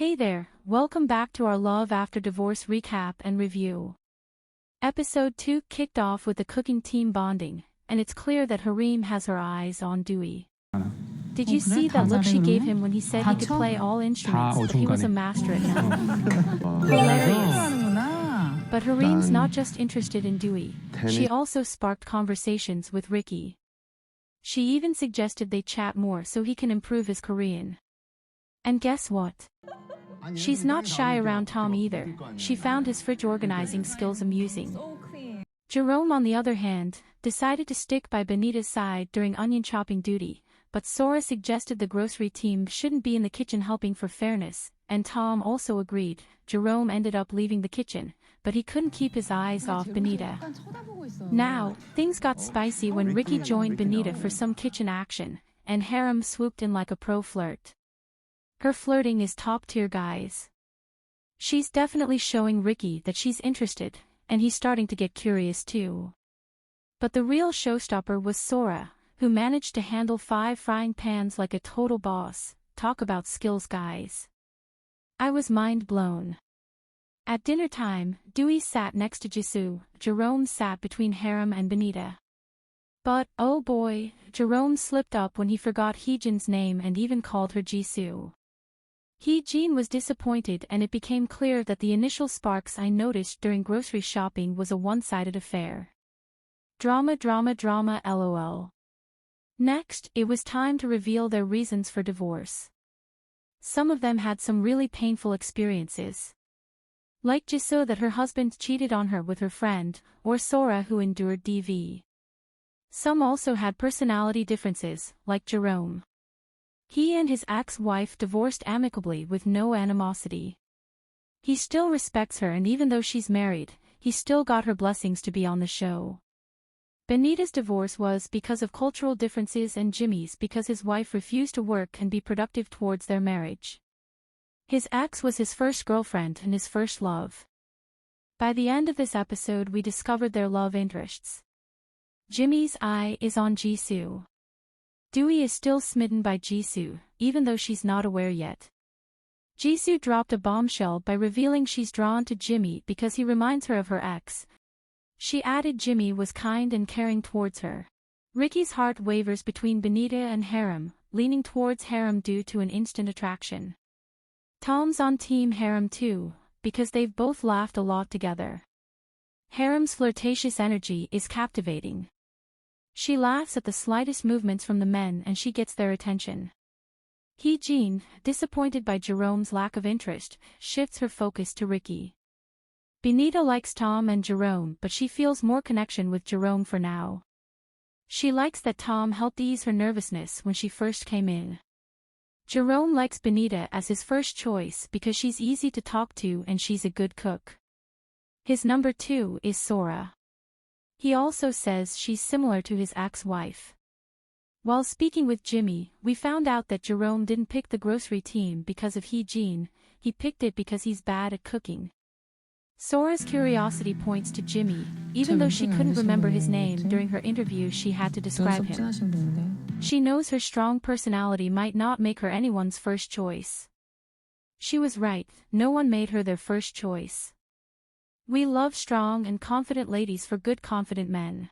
Hey there, welcome back to our Love After Divorce recap and review. Episode 2 kicked off with the cooking team bonding, and it's clear that Harim has her eyes on Dewey. Did you see that look she gave him when he said he could play all instruments, but he was a master at none? Hilarious. But Harim's not just interested in Dewey, she also sparked conversations with Ricky. She even suggested they chat more so he can improve his Korean. And guess what? She's not shy around Tom either. She found his fridge organizing skills amusing. Jerome, on the other hand, decided to stick by Benita's side during onion chopping duty, but Sora suggested the grocery team shouldn't be in the kitchen helping for fairness, and Tom also agreed. Jerome ended up leaving the kitchen, but he couldn't keep his eyes off Benita. Now, things got spicy when Ricky joined Benita for some kitchen action, and Harim swooped in like a pro flirt. Her flirting is top tier, guys. She's definitely showing Ricky that she's interested, and he's starting to get curious too. But the real showstopper was Sora, who managed to handle 5 frying pans like a total boss. Talk about skills, guys. I was mind blown. At dinner time, Dewey sat next to Jisoo, Jerome sat between Harim and Benita. But, oh boy, Jerome slipped up when he forgot Heejin's name and even called her Jisoo. Heejin was disappointed, and it became clear that the initial sparks I noticed during grocery shopping was a one-sided affair. Drama, lol. Next, it was time to reveal their reasons for divorce. Some of them had some really painful experiences. Like Jisoo, that her husband cheated on her with her friend, or Sora, who endured DV. Some also had personality differences, like Jerome. He and his ex-wife divorced amicably with no animosity. He still respects her, and even though she's married, he still got her blessings to be on the show. Benita's divorce was because of cultural differences, and Jimmy's because his wife refused to work and be productive towards their marriage. His ex was his first girlfriend and his first love. By the end of this episode, we discovered their love interests. Jimmy's eye is on Jisoo. Dewey is still smitten by Jisoo, even though she's not aware yet. Jisoo dropped a bombshell by revealing she's drawn to Jimmy because he reminds her of her ex. She added Jimmy was kind and caring towards her. Ricky's heart wavers between Benita and Harim, leaning towards Harim due to an instant attraction. Tom's on Team Harim too, because they've both laughed a lot together. Harim's flirtatious energy is captivating. She laughs at the slightest movements from the men and she gets their attention. Heejin, disappointed by Jerome's lack of interest, shifts her focus to Ricky. Benita likes Tom and Jerome, but she feels more connection with Jerome for now. She likes that Tom helped ease her nervousness when she first came in. Jerome likes Benita as his first choice because she's easy to talk to and she's a good cook. His number 2 is Sora. He also says she's similar to his ex-wife. While speaking with Jimmy, we found out that Jerome didn't pick the grocery team because of Heejin, he picked it because he's bad at cooking. Sora's curiosity points to Jimmy, even though she couldn't remember his name during her interview. She had to describe him. She knows her strong personality might not make her anyone's first choice. She was right, no one made her their first choice. We love strong and confident ladies for good confident men.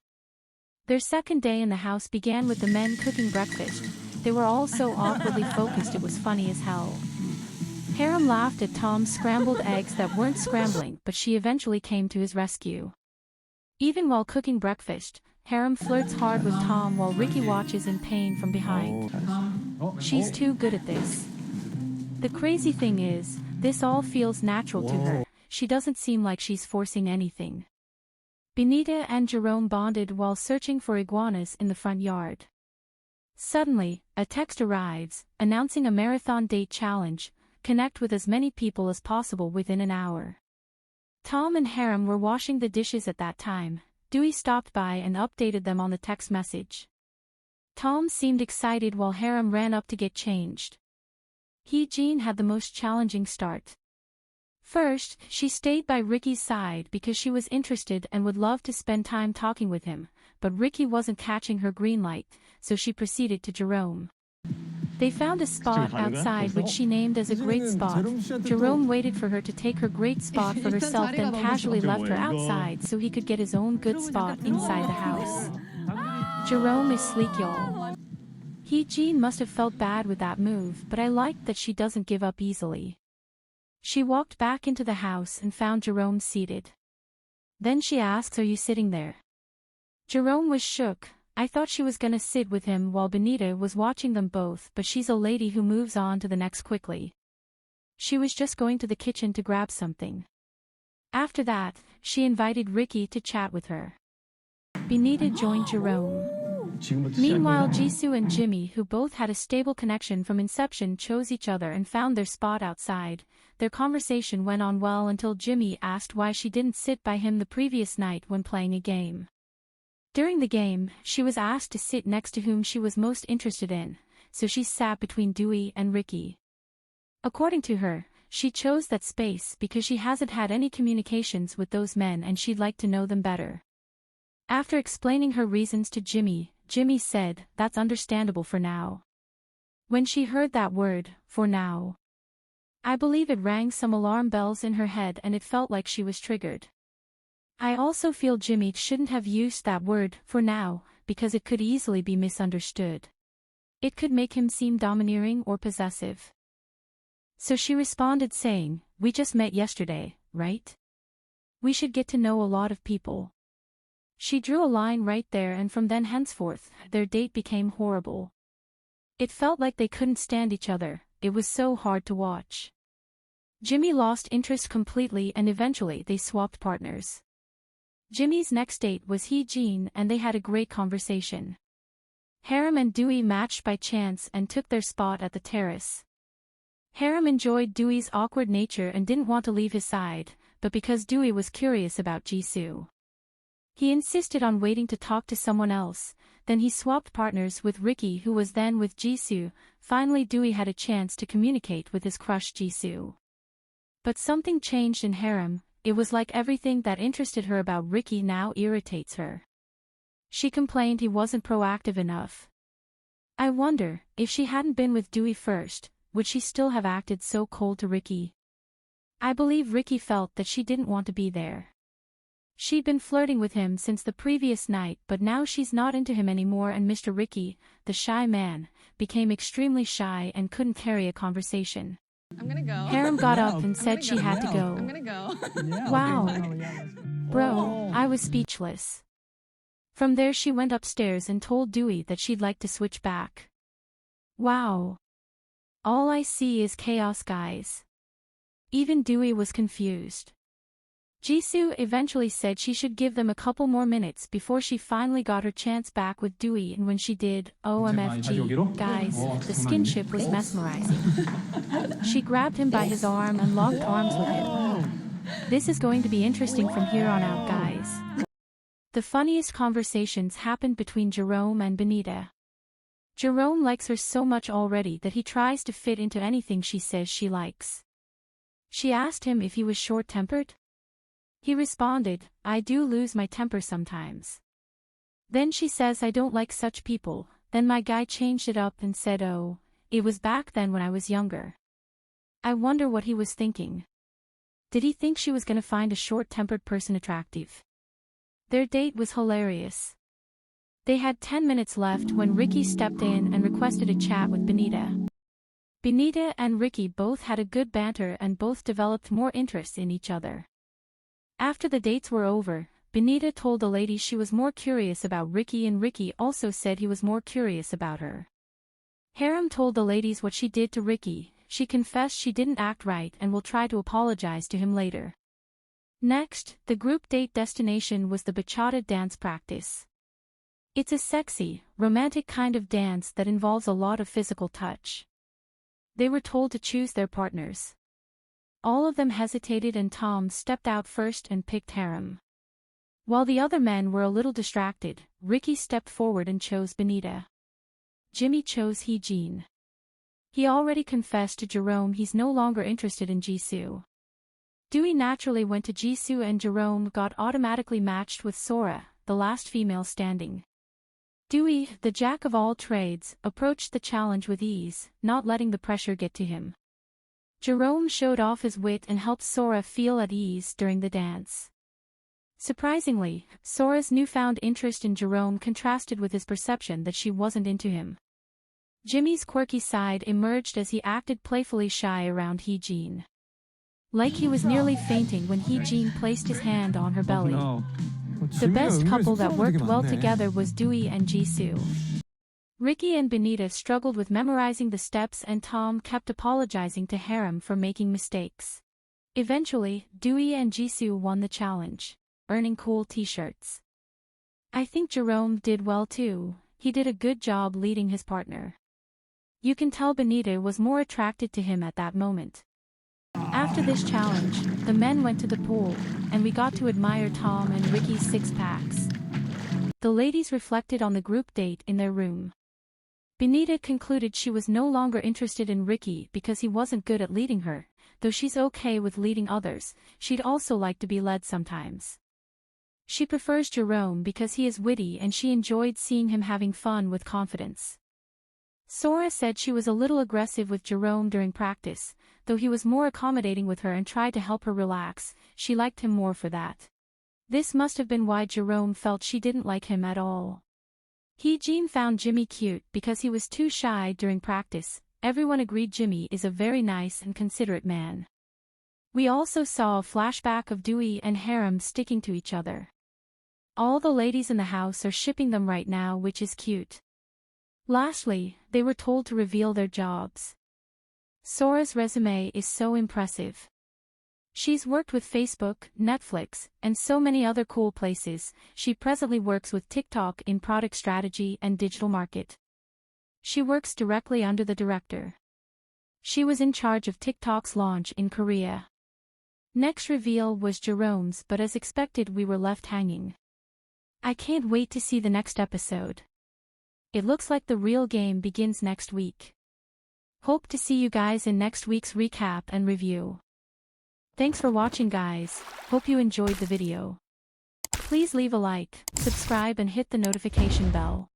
Their second day in the house began with the men cooking breakfast. They were all so awkwardly focused it was funny as hell. Harim laughed at Tom's scrambled eggs that weren't scrambling, but she eventually came to his rescue. Even while cooking breakfast, Harim flirts hard with Tom while Ricky watches in pain from behind. She's too good at this. The crazy thing is, this all feels natural to her. She doesn't seem like she's forcing anything. Benita and Jerome bonded while searching for iguanas in the front yard. Suddenly, a text arrives, announcing a marathon date challenge: connect with as many people as possible within an hour. Tom and Harim were washing the dishes at that time. Dewey stopped by and updated them on the text message. Tom seemed excited while Harim ran up to get changed. Heejin had the most challenging start. First, she stayed by Ricky's side because she was interested and would love to spend time talking with him, but Ricky wasn't catching her green light, so she proceeded to Jerome. They found a spot outside which she named as a great spot. Jerome waited for her to take her great spot for herself, then casually left her outside so he could get his own good spot inside the house. Jerome is sleek, y'all. Jean must have felt bad with that move, but I liked that she doesn't give up easily. She walked back into the house and found Jerome seated. Then she asks, "Are you sitting there?" Jerome was shook. I thought she was gonna sit with him while Benita was watching them both, but she's a lady who moves on to the next quickly. She was just going to the kitchen to grab something. After that, she invited Ricky to chat with her. Benita joined Jerome. Meanwhile, Jisoo and Jimmy, who both had a stable connection from inception, chose each other and found their spot outside. Their conversation went on well until Jimmy asked why she didn't sit by him the previous night when playing a game. During the game, she was asked to sit next to whom she was most interested in, so she sat between Dewey and Ricky. According to her, she chose that space because she hasn't had any communications with those men and she'd like to know them better. After explaining her reasons to Jimmy, Jimmy said, "That's understandable for now." When she heard that word, "for now," I believe it rang some alarm bells in her head and it felt like she was triggered. I also feel Jimmy shouldn't have used that word, "for now," because it could easily be misunderstood. It could make him seem domineering or possessive. So she responded saying, "We just met yesterday, right? We should get to know a lot of people." She drew a line right there, and from then henceforth, their date became horrible. It felt like they couldn't stand each other. It was so hard to watch. Jimmy lost interest completely and eventually they swapped partners. Jimmy's next date was Jean and they had a great conversation. Harim and Dewey matched by chance and took their spot at the terrace. Harim enjoyed Dewey's awkward nature and didn't want to leave his side, but because Dewey was curious about Jisoo, he insisted on waiting to talk to someone else. Then he swapped partners with Ricky, who was then with Jisoo. Finally Dewey had a chance to communicate with his crush Jisoo. But something changed in Harim. It was like everything that interested her about Ricky now irritates her. She complained he wasn't proactive enough. I wonder, if she hadn't been with Dewey first, would she still have acted so cold to Ricky? I believe Ricky felt that she didn't want to be there. She'd been flirting with him since the previous night, but now she's not into him anymore, and Mr. Ricky, the shy man, became extremely shy and couldn't carry a conversation. I'm gonna go. Harim got up and said she had to go. I'm gonna go. Wow. Bro, I was speechless. From there she went upstairs and told Dewey that she'd like to switch back. Wow. All I see is chaos, guys. Even Dewey was confused. Jisoo eventually said she should give them a couple more minutes before she finally got her chance back with Dewey, and when she did, OMFG, guys, the skinship was mesmerizing. She grabbed him by his arm and locked arms with him. This is going to be interesting from here on out, guys. The funniest conversations happened between Jerome and Benita. Jerome likes her so much already that he tries to fit into anything she says she likes. She asked him if he was short-tempered. He responded, "I do lose my temper sometimes." Then she says, "I don't like such people." Then my guy changed it up and said, "Oh, it was back then when I was younger." I wonder what he was thinking. Did he think she was gonna find a short-tempered person attractive? Their date was hilarious. They had 10 minutes left when Ricky stepped in and requested a chat with Benita. Benita and Ricky both had a good banter and both developed more interest in each other. After the dates were over, Benita told the ladies she was more curious about Ricky, and Ricky also said he was more curious about her. Harim told the ladies what she did to Ricky. She confessed she didn't act right and will try to apologize to him later. Next, the group date destination was the bachata dance practice. It's a sexy, romantic kind of dance that involves a lot of physical touch. They were told to choose their partners. All of them hesitated and Tom stepped out first and picked Harim. While the other men were a little distracted, Ricky stepped forward and chose Benita. Jimmy chose Jean. He already confessed to Jerome he's no longer interested in Jisoo. Dewey naturally went to Jisoo and Jerome got automatically matched with Sora, the last female standing. Dewey, the jack of all trades, approached the challenge with ease, not letting the pressure get to him. Jerome showed off his wit and helped Sora feel at ease during the dance. Surprisingly, Sora's newfound interest in Jerome contrasted with his perception that she wasn't into him. Jimmy's quirky side emerged as he acted playfully shy around Hee-Jean. Like he was nearly fainting when Hee-Jean placed his hand on her belly. The best couple that worked well together was Dewey and Jisoo. Ricky and Benita struggled with memorizing the steps and Tom kept apologizing to Harim for making mistakes. Eventually, Dewey and Jisoo won the challenge, earning cool t-shirts. I think Jerome did well too. He did a good job leading his partner. You can tell Benita was more attracted to him at that moment. After this challenge, the men went to the pool, and we got to admire Tom and Ricky's six-packs. The ladies reflected on the group date in their room. Benita concluded she was no longer interested in Ricky because he wasn't good at leading her, though she's okay with leading others, she'd also like to be led sometimes. She prefers Jerome because he is witty and she enjoyed seeing him having fun with confidence. Sora said she was a little aggressive with Jerome during practice, though he was more accommodating with her and tried to help her relax, she liked him more for that. This must have been why Jerome felt she didn't like him at all. Hee-Jean found Jimmy cute because he was too shy during practice. Everyone agreed Jimmy is a very nice and considerate man. We also saw a flashback of Dewey and Harim sticking to each other. All the ladies in the house are shipping them right now, which is cute. Lastly, they were told to reveal their jobs. Sora's resume is so impressive. She's worked with Facebook, Netflix, and so many other cool places. She presently works with TikTok in product strategy and digital market. She works directly under the director. She was in charge of TikTok's launch in Korea. Next reveal was Jerome's, but as expected we were left hanging. I can't wait to see the next episode. It looks like the real game begins next week. Hope to see you guys in next week's recap and review. Thanks for watching guys, hope you enjoyed the video. Please leave a like, subscribe and hit the notification bell.